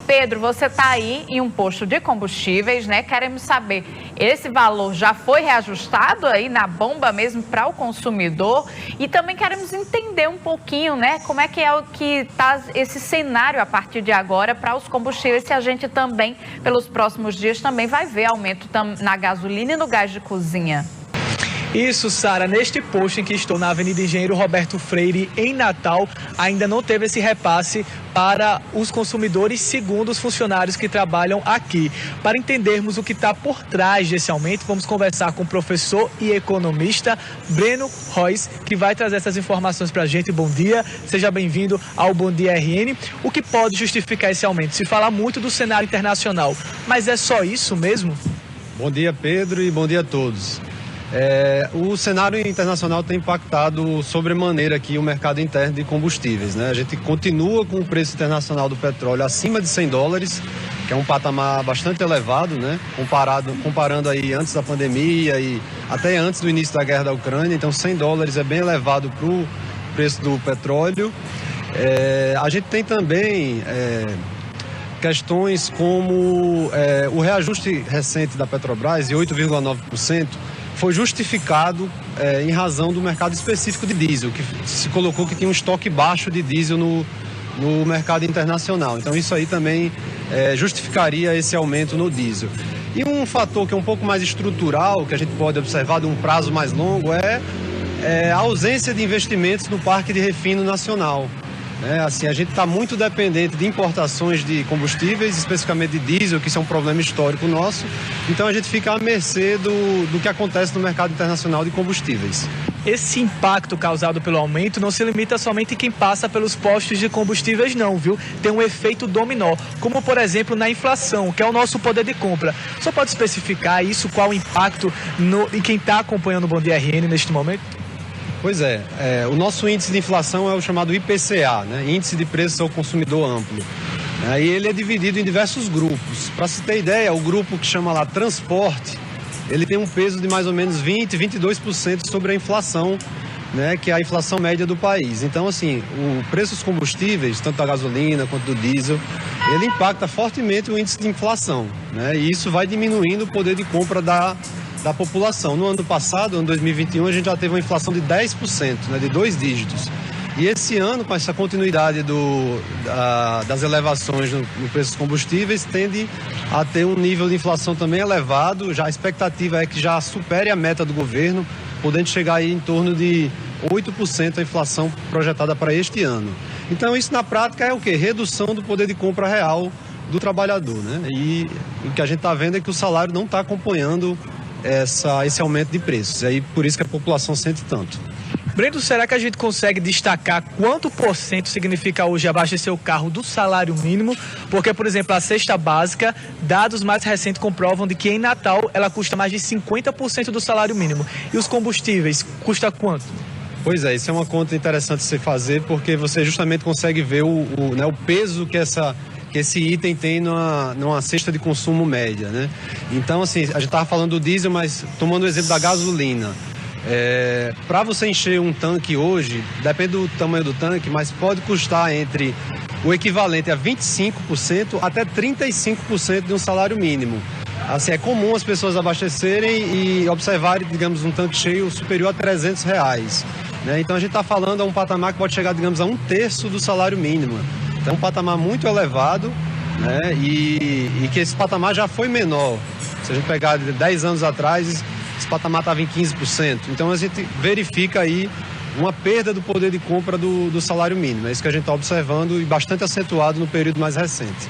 Pedro, você está aí em um posto de combustíveis, né? Queremos saber, esse valor já foi reajustado aí na bomba mesmo para o consumidor? E também queremos entender um pouquinho, né? Como é que está esse cenário a partir de agora para os combustíveis, se a gente também, pelos próximos dias, também vai ver aumento na gasolina e no gás de cozinha. Isso, Sara, neste posto em que estou na Avenida Engenheiro Roberto Freire, em Natal, ainda não teve esse repasse para os consumidores, segundo os funcionários que trabalham aqui. Para entendermos o que está por trás desse aumento, vamos conversar com o professor e economista Breno Reus, que vai trazer essas informações para a gente. Bom dia, seja bem-vindo ao Bom Dia RN. O que pode justificar esse aumento? Se fala muito do cenário internacional, mas é só isso mesmo? Bom dia, Pedro, e bom dia a todos. O cenário internacional tem impactado sobremaneira aqui o mercado interno de combustíveis, né? A gente continua com o preço internacional do petróleo acima de $100, que é um patamar bastante elevado, né? Comparando aí antes da pandemia e até antes do início da guerra da Ucrânia. Então $100 é bem elevado para o preço do petróleo. A gente tem também questões como o reajuste recente da Petrobras de 8,9%, foi justificado em razão do mercado específico de diesel, que se colocou que tinha um estoque baixo de diesel no mercado internacional. Então isso aí também justificaria esse aumento no diesel. E um fator que é um pouco mais estrutural, que a gente pode observar de um prazo mais longo, é a ausência de investimentos no parque de refino nacional. Assim, a gente está muito dependente de importações de combustíveis, especificamente de diesel, que isso é um problema histórico nosso. Então a gente fica à mercê do que acontece no mercado internacional de combustíveis. Esse impacto causado pelo aumento não se limita somente em quem passa pelos postos de combustíveis não, viu? Tem um efeito dominó, como por exemplo na inflação, que é o nosso poder de compra. Só pode especificar isso, qual o impacto em quem está acompanhando o Bom Dia RN neste momento? Pois o nosso índice de inflação é o chamado IPCA, né? Índice de Preços ao Consumidor Amplo. E ele é dividido em diversos grupos. Para se ter ideia, o grupo que chama lá transporte, ele tem um peso de mais ou menos 22% sobre a inflação, né? Que é a inflação média do país. Então, assim, o preço dos combustíveis, tanto da gasolina quanto do diesel, ele impacta fortemente o índice de inflação, né? E isso vai diminuindo o poder de compra da população. No ano passado, ano 2021, a gente já teve uma inflação de 10%, né, de 2 dígitos. E esse ano, com essa continuidade das elevações no preço dos combustíveis, tende a ter um nível de inflação também elevado. Já a expectativa é que já supere a meta do governo, podendo chegar aí em torno de 8% a inflação projetada para este ano. Então isso na prática é o quê? Redução do poder de compra real do trabalhador, né? E o que a gente está vendo é que o salário não está acompanhando esse aumento de preços. E aí por isso que a população sente tanto. Breno, será que a gente consegue destacar quanto por cento significa hoje abastecer o carro do salário mínimo? Porque, por exemplo, a cesta básica, dados mais recentes comprovam de que em Natal ela custa mais de 50% do salário mínimo. E os combustíveis, custa quanto? Pois isso é uma conta interessante de se fazer, porque você justamente consegue ver o peso que esse item tem numa cesta de consumo média, né? Então, assim, a gente estava falando do diesel, mas tomando o exemplo da gasolina. Para você encher um tanque hoje, depende do tamanho do tanque, mas pode custar entre o equivalente a 25% até 35% de um salário mínimo. Assim, é comum as pessoas abastecerem e observarem, digamos, um tanque cheio superior a R$300, né? Então a gente está falando a um patamar que pode chegar, digamos, a 1/3 do salário mínimo. Então é um patamar muito elevado, né? E que esse patamar já foi menor. Se a gente pegar 10 anos atrás, esse patamar estava em 15%. Então a gente verifica aí uma perda do poder de compra do salário mínimo. É isso que a gente está observando e bastante acentuado no período mais recente.